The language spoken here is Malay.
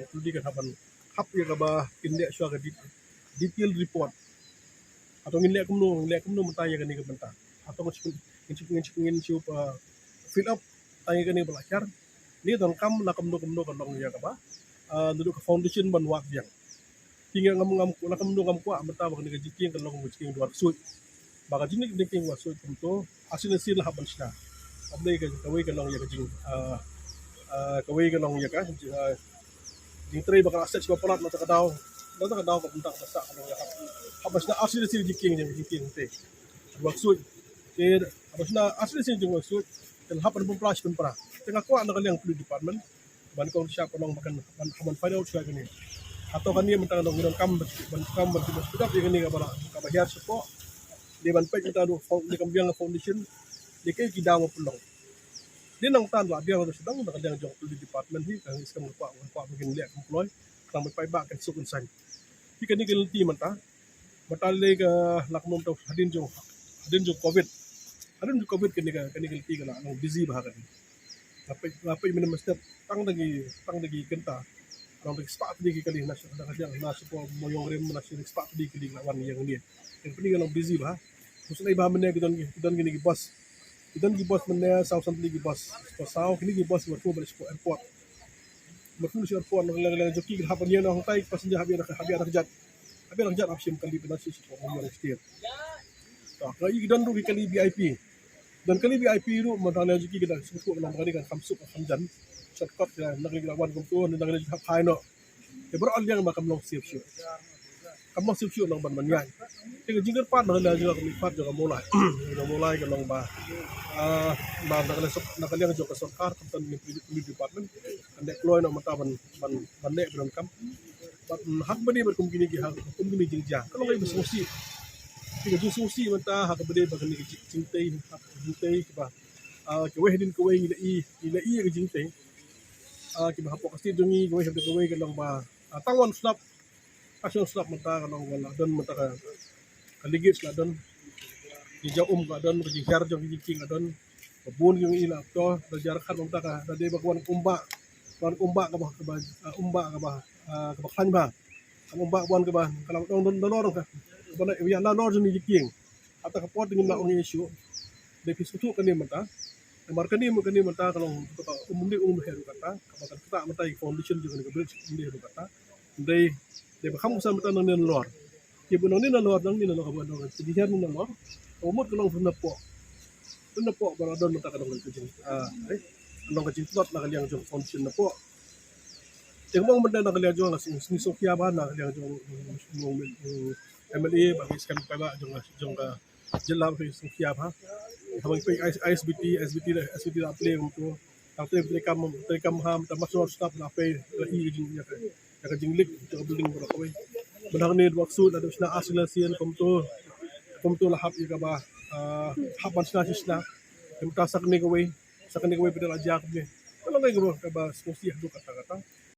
kalong tuli kan haban hap ya ka ba kinle sya ka detail report atau ngin kumno mataya kani ka banta atau ngin siu pa fill up tanya kani belajar ni don kam na kumno kalong ya ka ba duduk ke foundation ban wak yang tinggal ngam na kumno ngam kwa mata ba kani ka jiking kalong jiking duar suit baka jinik diking wa suit kumto asin sil haban sya ablay ka kaway kalong ya ka jing kaway kalong ya ka jing tray baka asset sa palat mata ka daw ka banta basa kalong ya habas na asin sil jiking te waksud kaya habas na asin sil jing waksud kan hapan pun flash pun para tengah kuat nak kaliang police department ban kong siya kolong makan haman find out siya kani atau kani mentang dong gidan kam sudah dia kani ka bala ka bahiyar support di ban pek kita do di kambiang foundation di kay kita mo pulong di nang tan wa dia sedang nak kaliang jong police department hi kan iskam kuat mungkin lihat employ kang mai ba kan sukun san hi kani gelti mata matale ka lakmom to hadin jong covid kani gelti ka lang busy bah kan apa minum mesti tang lagi kenta orang lagi spak lagi kali nasi po moyong rem nasi spak lagi kali lawan yang ni yang penting kalau busy bah maksudnya bah mana kita gini bos mana sau lagi bos sau kini bos buat balik airport betul si airport lang joki hapan dia nak tai passenger habis jat option kali penasi po moyong steer tak lagi kita dulu kali VIP dan kali VIP itu matala jiki kita suku lang kali kan kamsuk kamjan shortcut ya naglilawan kum tu nang hap hai no e bro al yang makam long sip shoot kamong sip shoot lang ban yan ke jingger pat na la juga kami pat juga mulai ka long ba nakaliang jo ka sarkar kapten ni department and deploy no mata ban ne bron kam hak bani ber kum gini jingja kalau ngai besusi tiga susi mata hak bade bagan ni cintai ba ke weh din ko weh ila ke cintai ke ba hapo kasi dungi ko weh ke lang ba tangon slap action slap mata kalong wala don mata ka kaligit la don di jaum ka don di jar jong king don babun yung ila to dajar kan mata ka dade bagwan umba ka ba kan ba ang umba wan ka ba kalau don ka bana ya la lor ni king ata ka pot ngin la ong issue de pisutu kani mata mar kani mata kalau umumni heru kata kabakan kita mata foundation juga ni bridge umumni heru kata de bakam usan mata nang lor ki buno ni lor nang ni lor ka buno di her ni lor umur kalau na po bara don mata ka dong kajing nong kajing slot na kaliang jong foundation na po yang mong benda na kaliang jong ni Sofia ba na kaliang jong MLA bagi skam pa jong ka jela fi Sofia ha habang pe ISBT la play untuk tapi mereka ham termasuk staff na pe i jing ya ka jinglik ka building bro ko benang ni maksud ada sna asilasian kom tu lahap ya ka ba hapan sna kita sakni ko we pedal aja ko ni kalau ngai ka ba Sofia do kata